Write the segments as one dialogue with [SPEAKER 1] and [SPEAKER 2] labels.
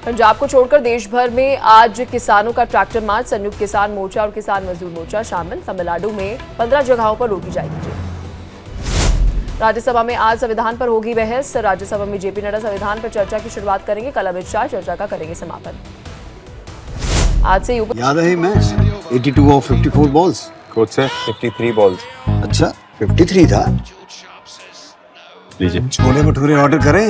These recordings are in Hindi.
[SPEAKER 1] पंजाब को छोड़कर देश भर में आज किसानों का ट्रैक्टर मार्च। संयुक्त किसान मोर्चा और किसान मजदूर मोर्चा शामिल। तमिलनाडु में 15 जगहों पर रोकी जाएगी। राज्यसभा में आज संविधान पर होगी बहस। राज्यसभा में जेपी नड्डा संविधान पर चर्चा की शुरुआत करेंगे। कल अमित शाह चर्चा का करेंगे समापन। आज से
[SPEAKER 2] याद है मैच 82 और 54 बॉल्स।
[SPEAKER 3] कोच से 53 बॉल्स।
[SPEAKER 2] अच्छा 53 था।
[SPEAKER 3] लीजिए
[SPEAKER 2] छोले भटूरे ऑर्डर करें।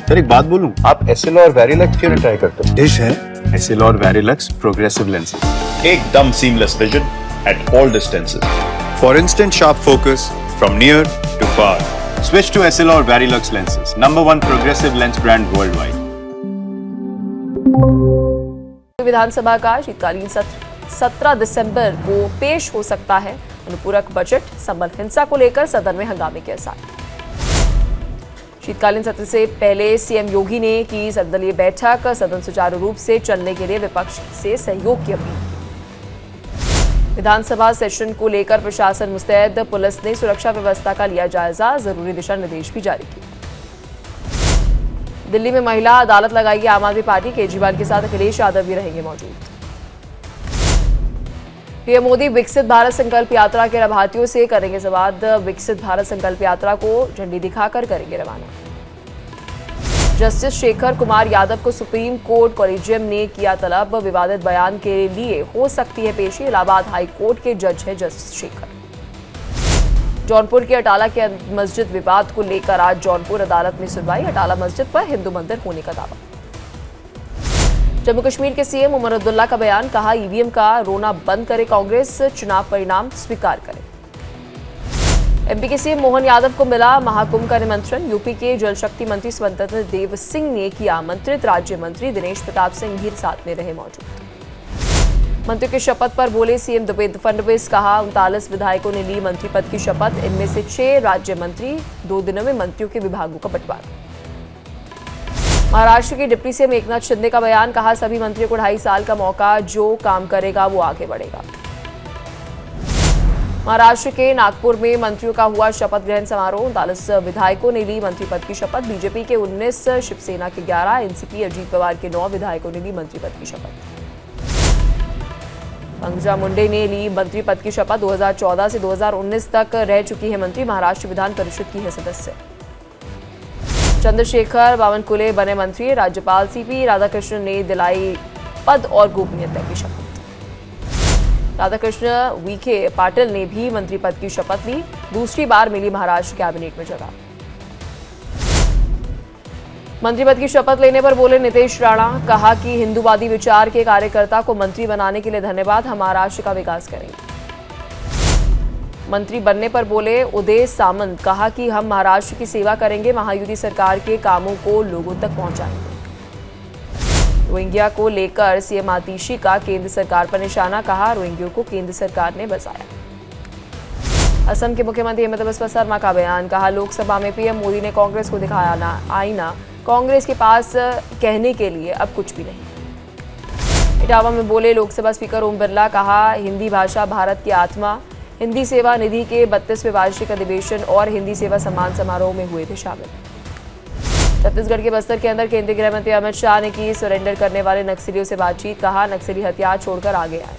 [SPEAKER 3] सर एक बात बोलूं, आप एसएल और वेरिलक्स क्यों ट्राई करते हो?
[SPEAKER 2] डिश है
[SPEAKER 3] एसएल और वेरिलक्स प्रोग्रेसिव लेंसेज,
[SPEAKER 4] एकदम seamless vision at all distances.
[SPEAKER 3] for instant sharp focus from near to far. Switch to SL or Varilux lenses, #1 progressive lens brand worldwide.
[SPEAKER 1] विधानसभा का शीतकालीन सत्र 17 दिसंबर को पेश हो सकता है। अनुपूरक बजट, संबल हिंसा को लेकर सदन में हंगामे के आसार। शीतकालीन सत्र से पहले सीएम योगी ने की सर्वदलीय बैठक। सदन सुचारू रूप से चलने के लिए विपक्ष से सहयोग की अपील की। विधानसभा सेशन को लेकर प्रशासन मुस्तैद। पुलिस ने सुरक्षा व्यवस्था का लिया जायजा। जरूरी दिशा निर्देश भी जारी किए। दिल्ली में महिला अदालत लगाएगी आम आदमी पार्टी। केजरीवाल के साथ अखिलेश यादव भी रहेंगे मौजूद। पीएम मोदी विकसित भारत संकल्प यात्रा के लाभार्थियों से करेंगे संवाद। विकसित भारत संकल्प यात्रा को झंडी दिखाकर करेंगे रवाना। जस्टिस शेखर कुमार यादव को सुप्रीम कोर्ट कॉलेजियम ने किया तलब। विवादित बयान के लिए हो सकती है पेशी। इलाहाबाद हाई कोर्ट के जज है जस्टिस शेखर। जौनपुर के अटाला के मस्जिद विवाद को लेकर आज जौनपुर अदालत में सुनवाई। अटाला मस्जिद पर हिंदू मंदिर होने का दावा। जम्मू कश्मीर के सीएम उमर अब्दुल्ला का बयान। कहा ईवीएम का रोना बंद करे कांग्रेस, चुनाव परिणाम स्वीकार करे। एमपी के सीएम मोहन यादव को मिला महाकुंभ का निमंत्रण। यूपी के जल शक्ति मंत्री स्वतंत्र देव सिंह ने किया आमंत्रित। राज्य मंत्री दिनेश प्रताप सिंह भी साथ में रहे मौजूद। मंत्री की शपथ पर बोले सीएम देवेंद्र फडणवीस। कहा 39 विधायकों ने ली मंत्री पद की शपथ। इनमें से 6 राज्य मंत्री। 2 दिनों में मंत्रियों के विभागों का बंटवारा। महाराष्ट्र के डिप्टी सीएम एकनाथ शिंदे का बयान। कहा सभी मंत्रियों को 2.5 साल का मौका, जो काम करेगा वो आगे बढ़ेगा। महाराष्ट्र के नागपुर में मंत्रियों का हुआ शपथ ग्रहण समारोह। 39 विधायकों ने ली मंत्री पद की शपथ। बीजेपी के 19, शिवसेना के 11, एनसीपी अजीत पवार के 9 विधायकों ने ली मंत्री पद की शपथ। पंकजा मुंडे ने ली मंत्री पद की शपथ। 2014 से 2019 तक रह चुकी है मंत्री। महाराष्ट्र विधान परिषद की है सदस्य। चंद्रशेखर बावनकुले बने मंत्री। राज्यपाल सीपी राधाकृष्णन ने दिलाई पद और गोपनीयता की शपथ। राधाकृष्ण विखे पाटिल ने भी मंत्री पद की शपथ ली। दूसरी बार मिली महाराष्ट्र कैबिनेट में जगह। मंत्री पद की शपथ लेने पर बोले नीतीश राणा। कहा कि हिंदूवादी विचार के कार्यकर्ता को मंत्री बनाने के लिए धन्यवाद। हम महाराष्ट्र का विकास करेंगे। मंत्री बनने पर बोले उदय सामंत। कहा कि हम महाराष्ट्र की सेवा करेंगे। महायुति सरकार के कामों को लोगों तक पहुंचाएंगे। रोहिंग्या को लेकर सीएम आतिशी का केंद्र सरकार पर निशाना। कहा रोहिंग्यों को केंद्र सरकार ने बसाया। असम के मुख्यमंत्री हिमंता बिस्वा शर्मा का बयान। कहा लोकसभा में पीएम मोदी ने कांग्रेस को दिखाया आईना। कांग्रेस के पास कहने के लिए अब कुछ भी नहीं। इटावा में बोले लोकसभा स्पीकर ओम बिरला। कहा हिंदी भाषा भारत की आत्मा। हिंदी सेवा निधि के 32वें वार्षिक अधिवेशन और हिंदी सेवा सम्मान समारोह में हुए थे शामिल। छत्तीसगढ़ के बस्तर के अंदर केंद्रीय गृह मंत्री अमित शाह ने की सरेंडर करने वाले नक्सलियों से बातचीत। कहा नक्सली हथियार छोड़कर आगे आए।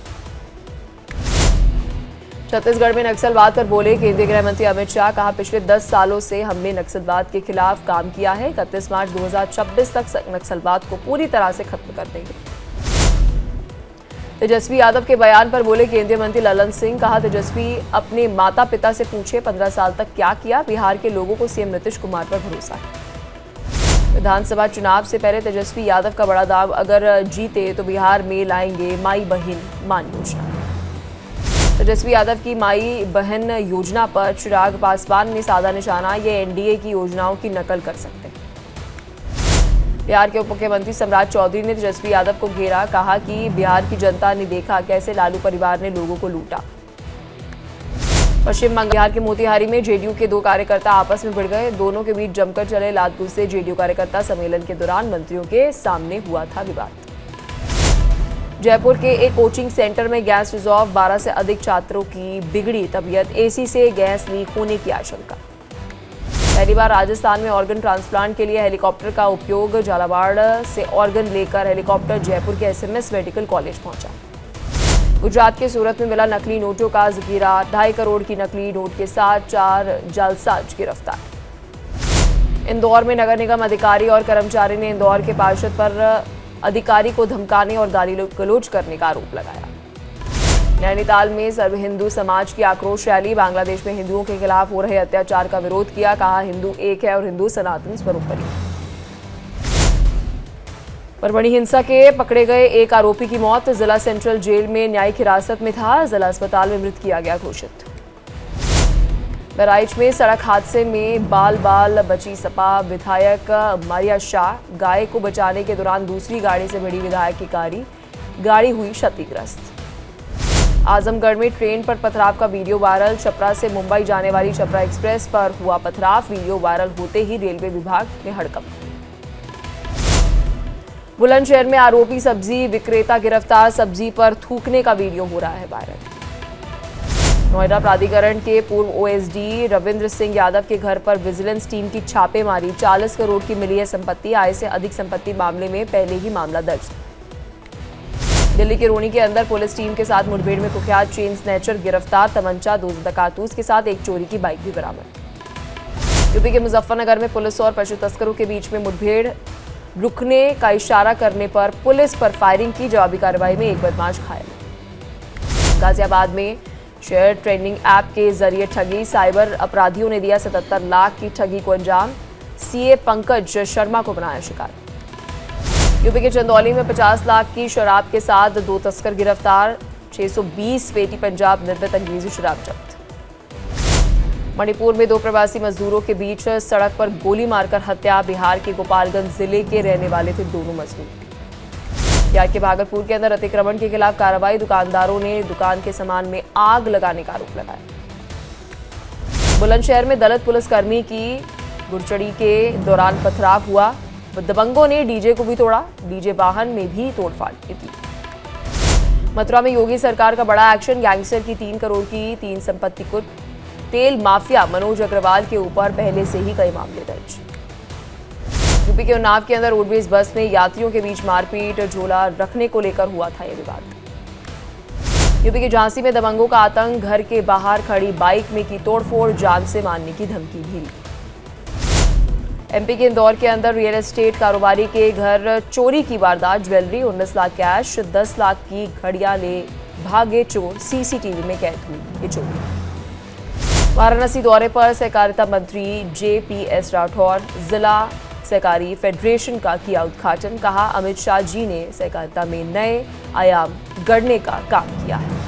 [SPEAKER 1] छत्तीसगढ़ में नक्सलवाद पर बोले केंद्रीय गृह मंत्री अमित शाह। कहा पिछले 10 सालों से हमने नक्सलवाद के खिलाफ काम किया है। 31 मार्च 2026 तक नक्सलवाद को पूरी तरह से खत्म कर देंगे। तेजस्वी यादव के बयान पर बोले केंद्रीय मंत्री ललन सिंह। कहा तेजस्वी अपने माता पिता से पूछे 15 साल तक क्या किया। बिहार के लोगों को सीएम नीतीश कुमार पर भरोसा है। विधानसभा चुनाव से पहले तेजस्वी यादव का बड़ा दाव। अगर जीते तो बिहार में लाएंगे माई बहन मान योजना। तेजस्वी यादव की माई बहन योजना पर चिराग पासवान ने साधा निशाना। ये एनडीए की योजनाओं की नकल कर सकते हैं। बिहार के उप मुख्यमंत्री सम्राट चौधरी ने तेजस्वी यादव को घेरा। कहा कि बिहार की जनता ने देखा कैसे लालू परिवार ने लोगों को लूटा। पश्चिम बंगाल बिहार के मोतिहारी में जेडीयू के 2 कार्यकर्ता आपस में भिड़ गए। दोनों के बीच जमकर चले लात से जेडीयू कार्यकर्ता सम्मेलन के दौरान मंत्रियों के सामने हुआ था विवाद। जयपुर के एक कोचिंग सेंटर में गैस रिजॉर्व। 12 से अधिक छात्रों की बिगड़ी तबीयत। एसी से गैस लीक होने की आशंका। पहली बार राजस्थान में ऑर्गन ट्रांसप्लांट के लिए हेलीकॉप्टर का उपयोग। झालावाड़ से ऑर्गन लेकर हेलीकॉप्टर जयपुर के एसएमएस मेडिकल कॉलेज पहुंचा। गुजरात के सूरत में मिला नकली नोटों का जखीरा। 2.5 करोड़ की नकली नोट के साथ 4 जालसाज गिरफ्तार। इंदौर में नगर निगम अधिकारी और कर्मचारी ने इंदौर के पार्षद पर अधिकारी को धमकाने और गाली गलौज करने का आरोप लगाया। नैनीताल में सर्व हिंदू समाज की आक्रोश रैली। बांग्लादेश में हिंदुओं के खिलाफ हो रहे अत्याचार का विरोध किया। कहा, हिंदू एक है और हिंदू सनातन सर्वोपरि। परभणी हिंसा के पकड़े गए एक आरोपी की मौत। जिला सेंट्रल जेल में न्यायिक हिरासत में था। जिला अस्पताल में मृत किया गया घोषित। बहराइच में सड़क हादसे में बाल बाल बची सपा विधायक मारिया शाह। गाय को बचाने के दौरान दूसरी गाड़ी से भिड़ी विधायक की गाड़ी हुई क्षतिग्रस्त। आजमगढ़ में ट्रेन पर पथराव का वीडियो वायरल। छपरा से मुंबई जाने वाली छपरा एक्सप्रेस पर हुआ पथराव। वीडियो वायरल होते ही रेलवे विभाग में हड़कंप। बुलंदशहर में आरोपी सब्जी विक्रेता गिरफ्तार। सब्जी पर थूकने का वीडियो हो रहा है वायरल। नोएडा प्राधिकरण के पूर्व ओएसडी रविंद्र सिंह यादव के घर पर विजिलेंस टीम की छापेमारी। 40 करोड़ की मिली है संपत्ति। आय से अधिक संपत्ति मामले में पहले ही मामला दर्ज। दिल्ली के रोनी के अंदर पुलिस टीम के साथ मुठभेड़ में कुख्यात चेन स्नैचर गिरफ्तार। तमंचा, 2 कारतूस के साथ एक चोरी की बाइक भी बरामद। यूपी के मुजफ्फरनगर में पुलिस और पशु तस्करों के बीच में मुठभेड़। रुकने का इशारा करने पर पुलिस पर फायरिंग की। जवाबी कार्रवाई में एक बदमाश घायल। गाजियाबाद में शेयर ट्रेंडिंग ऐप के जरिए ठगी। साइबर अपराधियों ने दिया 77 लाख की ठगी को अंजाम। सीए पंकज शर्मा को बनाया शिकार। यूपी के चंदौली में 50 लाख की शराब के साथ 2 तस्कर गिरफ्तार। 620 पेटी पंजाब निर्मित अंग्रेजी शराब जब्त। मणिपुर में 2 प्रवासी मजदूरों के बीच सड़क पर गोली मारकर हत्या। बिहार के गोपालगंज जिले के रहने वाले थे दोनों मजदूर। बिहार के भागलपुर के अंदर अतिक्रमण के खिलाफ कार्रवाई। दुकानदारों ने दुकान के सामान में आग लगाने का आरोप लगाया। बुलंदशहर में दलित पुलिसकर्मी की गुरचड़ी के दौरान पथराव हुआ। दबंगों ने डीजे को भी तोड़ा। डीजे वाहन में भी तोड़फाड़ की। मथुरा में योगी सरकार का बड़ा एक्शन। गैंगस्टर की 3 करोड़ की 3 संपत्ति कुछ। तेल माफिया मनोज अग्रवाल के ऊपर पहले से ही कई मामले दर्ज। यूपी के उन्नाव के अंदर रोडवेज बस में यात्रियों के बीच मारपीट। झोला रखने को लेकर हुआ था यह विवाद। यूपी के झांसी में दबंगों का आतंक। घर के बाहर खड़ी बाइक में की तोड़फोड़। जान से मारने की धमकी भी। एमपी के इंदौर के अंदर रियल एस्टेट कारोबारी के घर चोरी की वारदात। ज्वेलरी, 19 लाख कैश, 10 लाख की घड़ियां ले भागे चोर। सीसीटीवी में कैद हुई ये चोरी। वाराणसी दौरे पर सहकारिता मंत्री JPS राठौर। जिला सहकारी फेडरेशन का किया उद्घाटन। कहा, अमित शाह जी ने सहकारिता में नए आयाम गढ़ने का काम किया है।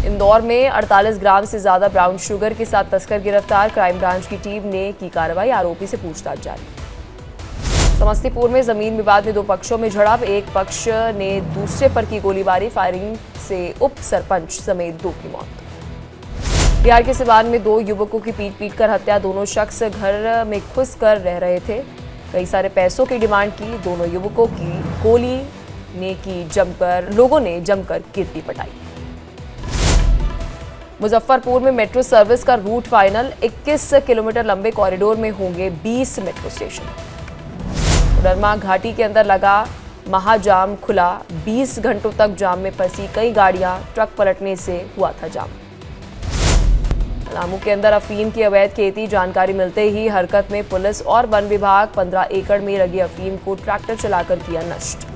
[SPEAKER 1] इंदौर में 48 ग्राम से ज्यादा ब्राउन शुगर के साथ तस्कर गिरफ्तार। क्राइम ब्रांच की टीम ने की कार्रवाई। आरोपी से पूछताछ जारी। समस्तीपुर में जमीन विवाद में 2 पक्षों में झड़प। एक पक्ष ने दूसरे पर की गोलीबारी। फायरिंग से उप सरपंच समेत 2 की मौत। बिहार के सिवान में 2 युवकों की पीट कर हत्या। दोनों शख्स घर में घुस कर रह रहे थे। कई सारे पैसों की डिमांड की। दोनों युवकों की गोली ने की जमकर लोगों ने जमकर कीर्ति पटाई। मुजफ्फरपुर में मेट्रो सर्विस का रूट फाइनल। 21 किलोमीटर लंबे कॉरिडोर में होंगे 20 मेट्रो स्टेशन। उडरमा घाटी के अंदर लगा महाजाम खुला। 20 घंटों तक जाम में फंसी कई गाड़ियां। ट्रक पलटने से हुआ था जाम। पलामू के अंदर अफीम की अवैध खेती। जानकारी मिलते ही हरकत में पुलिस और वन विभाग। 15 एकड़ में लगी अफीम को ट्रैक्टर चलाकर किया नष्ट।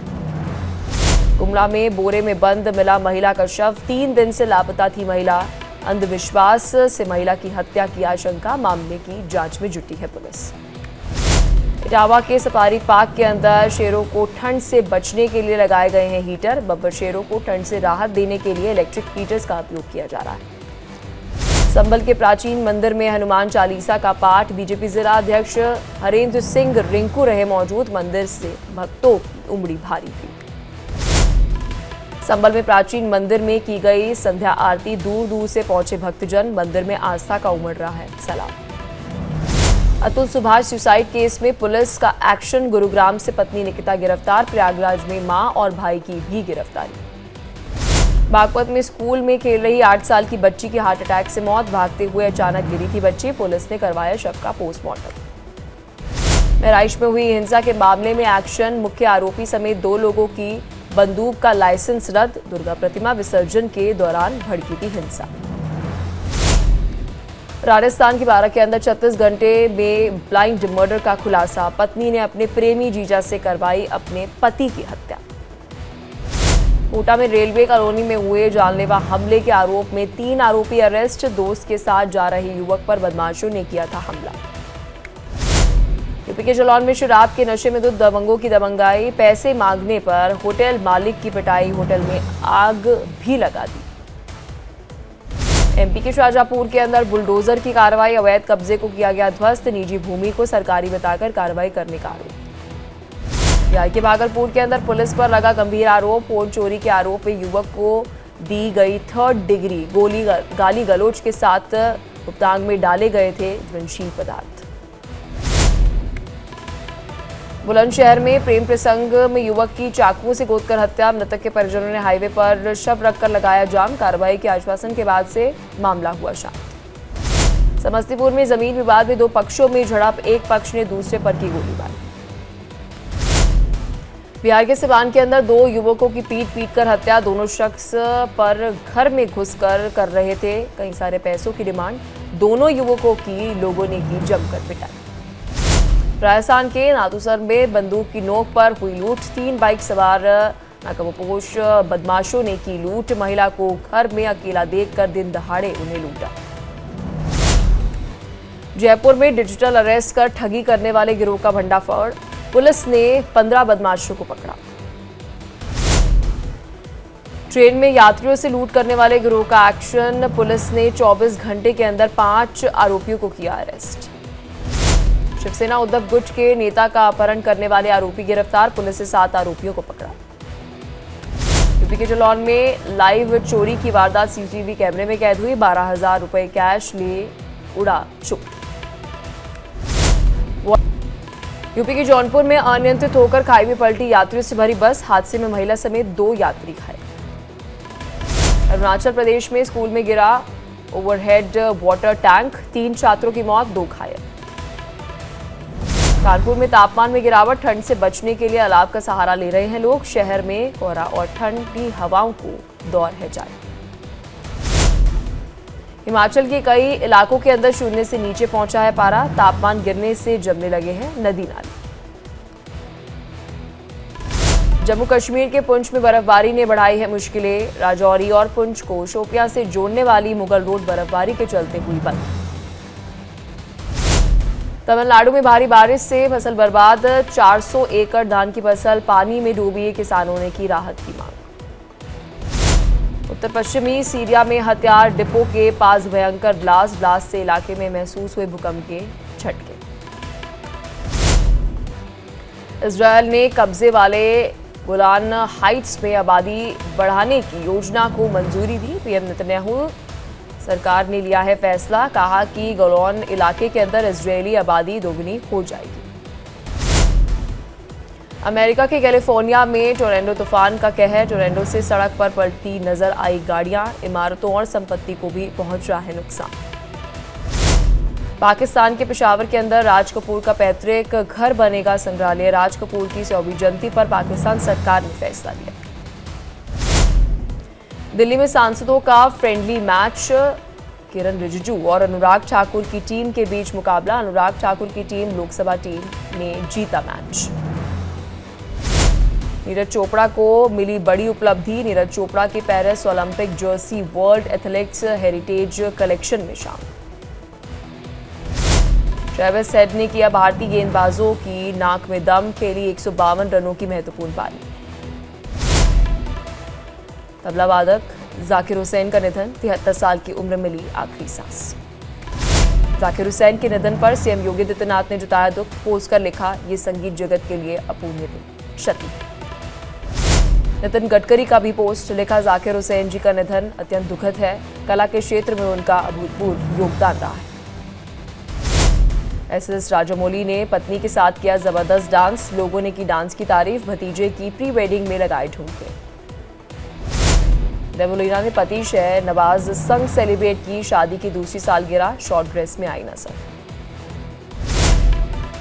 [SPEAKER 1] गुमला में बोरे में बंद मिला महिला का शव। 3 दिन से लापता थी महिला। अंधविश्वास से महिला की हत्या की आशंका। मामले की जांच में जुटी है पुलिस। इटावा के सफारी पार्क के अंदर शेरों को ठंड से बचने के लिए लगाए गए हैं हीटर। बब्बर शेरों को ठंड से राहत देने के लिए इलेक्ट्रिक हीटर्स का उपयोग किया जा रहा है। संभल के प्राचीन मंदिर में हनुमान चालीसा का पाठ। बीजेपी जिला अध्यक्ष हरेंद्र सिंह रिंकू रहे मौजूद। मंदिर से भक्तों की उमड़ी भारी भीड़। संभल में प्राचीन मंदिर में की गई संध्या आरती। दूर दूर से पहुंचे भक्तजन। मंदिर में आस्था का उमड़ रहा है सलाम। अतुल सुभाष सुसाइड केस में पुलिस का एक्शन। गुरुग्राम से पत्नी निकिता गिरफ्तार। प्रयागराज में मां और भाई की भी गिरफ्तारी। बागपत में स्कूल में खेल रही 8 साल की बच्ची की हार्ट अटैक से मौत। भागते हुए अचानक गिरी थी बच्ची। पुलिस ने करवाया शव का पोस्टमार्टम। महराइच में हुई हिंसा के मामले में एक्शन। मुख्य आरोपी समेत 2 लोगों की बंदूक का लाइसेंस रद्द। दुर्गा प्रतिमा विसर्जन के दौरान भड़की थी हिंसा। राजस्थान की बारां के अंदर 36 घंटे में ब्लाइंड मर्डर का खुलासा। पत्नी ने अपने प्रेमी जीजा से करवाई अपने पति की हत्या। कोटा में रेलवे कॉलोनी में हुए जानलेवा हमले के आरोप में 3 आरोपी अरेस्ट। दोस्त के साथ जा रहे युवक पर बदमाशों ने किया था हमला। यूपी के जालौन में शराब के नशे में 2 दबंगों की दबंगाई। पैसे मांगने पर होटल मालिक की पिटाई। होटल में आग भी लगा दी। एमपी के शाहजहांपुर के अंदर बुलडोजर की कार्रवाई। अवैध कब्जे को किया गया ध्वस्त। निजी भूमि को सरकारी बताकर कार्रवाई करने का आरोप। बिहार के भागलपुर के अंदर पुलिस पर लगा गंभीर आरोप। फोन चोरी के आरोप में युवक को दी गई 3rd डिग्री। गाली गलौज के साथ गुप्तांग में डाले गए थे ज्वलनशील पदार्थ। बुलंदशहर में प्रेम प्रसंग में युवक की चाकुओं से गोदकर हत्या। मृतक के परिजनों ने हाईवे पर शव रखकर लगाया जाम। कार्रवाई के आश्वासन के बाद से मामला हुआ शांत। समस्तीपुर में जमीन विवाद में 2 पक्षों में झड़प। एक पक्ष ने दूसरे पर की गोली मारी। बिहार के सिवान के अंदर 2 युवकों की पीट कर हत्या। दोनों शख्स पर घर में घुसकर कर रहे थे कई सारे पैसों की डिमांड। दोनों युवकों की लोगों ने की जमकर पिटाई। राजस्थान के नाथूसर में बंदूक की नोक पर हुई लूट। 3 बाइक सवार नकाबपोश बदमाशों ने की लूट। महिला को घर में अकेला देखकर दिन दहाड़े उन्हें लूटा। जयपुर में डिजिटल अरेस्ट कर ठगी करने वाले गिरोह का भंडाफोड़। पुलिस ने 15 बदमाशों को पकड़ा। ट्रेन में यात्रियों से लूट करने वाले गिरोह का एक्शन। पुलिस ने 24 घंटे के अंदर 5 आरोपियों को किया अरेस्ट। शिवसेना उद्धव गुट के नेता का अपहरण करने वाले आरोपी गिरफ्तार। पुलिस ने 7 आरोपियों को पकड़ा। यूपी के जालौन में लाइव चोरी की वारदात सीसीटीवी कैमरे में कैद हुई। 12,000 रुपए कैश ले उड़ा चोर। यूपी के जौनपुर में अनियंत्रित होकर खाई में पलटी यात्रियों से भरी बस। हादसे में महिला समेत 2 यात्री घायल। अरुणाचल प्रदेश में स्कूल में गिरा ओवरहेड वाटर टैंक। 3 छात्रों की मौत, 2 घायल। कानपुर में तापमान में गिरावट। ठंड से बचने के लिए अलाव का सहारा ले रहे हैं लोग। शहर में कोहरा और ठंडी हवाओं को दौर है जारी। हिमाचल के कई इलाकों के अंदर 0 से नीचे पहुंचा है पारा। तापमान गिरने से जमने लगे हैं नदी नाले। जम्मू कश्मीर के पुंछ में बर्फबारी ने बढ़ाई है मुश्किलें। राजौरी और पुंछ को शोपियां से जोड़ने वाली मुगल रोड बर्फबारी के चलते हुई बंद। तमिलनाडु में भारी बारिश से फसल बर्बाद। 400 एकड़ धान की फसल पानी में डूबी। किसानों ने की राहत की मांग। उत्तर पश्चिमी सीरिया में हथियार डिपो के पास भयंकर ब्लास्ट से इलाके में महसूस हुए भूकंप के झटके। इजरायल ने कब्जे वाले गोलान हाइट्स में आबादी बढ़ाने की योजना को मंजूरी दी। पीएम नेतन्याहू सरकार ने लिया है फैसला। कहा कि गोलान इलाके के अंदर इजरायली आबादी दोगुनी हो जाएगी। अमेरिका के कैलिफोर्निया में टोरंटो तूफान का कहर। टोरंटो से सड़क पर पलटी नजर आई गाड़ियां। इमारतों और संपत्ति को भी पहुंच रहा है नुकसान। पाकिस्तान के पेशावर के अंदर राज कपूर का पैतृक घर बनेगा संग्रहालय। राज कपूर की 100वीं जयंती पर पाकिस्तान सरकार ने फैसला लिया। दिल्ली में सांसदों का फ्रेंडली मैच। किरण रिजिजू और अनुराग ठाकुर की टीम के बीच मुकाबला। अनुराग ठाकुर की टीम लोकसभा टीम ने जीता मैच। नीरज चोपड़ा को मिली बड़ी उपलब्धि। नीरज चोपड़ा की Paris Olympic Jersey world athletics heritage collection में शामिल। ट्रेविस हेड ने किया भारतीय गेंदबाजों की नाक में दम। खेली 152 रनों की महत्वपूर्ण पारी। तबला वादक जाकिर हुसैन का निधन। 73 साल की उम्र में ली आखिरी सांस। जाकिर हुसैन के निधन पर सीएम योगी आदित्यनाथ ने जताया दुख। पोस्ट कर लिखा, ये संगीत जगत के लिए अपूर्णीय क्षति। नितिन गडकरी का भी पोस्ट लिखा, जाकिर हुसैन जी का निधन अत्यंत दुखद है। कला के क्षेत्र में उनका अभूतपूर्व योगदान रहा है। एसएस राजामौली ने पत्नी के साथ किया जबरदस्त डांस। लोगों ने की डांस की तारीफ। भतीजे की प्री वेडिंग में लगाए ठुमके। रेवोलिना ने पति शह नवाज संग सेलिब्रेट की शादी की दूसरी सालगिरह, शॉर्ट ड्रेस में आई नजर।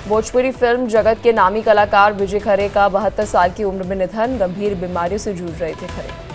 [SPEAKER 1] भोजपुरी फिल्म जगत के नामी कलाकार विजय खरे का 72 साल की उम्र में निधन, गंभीर बीमारियों से जूझ रहे थे खरे।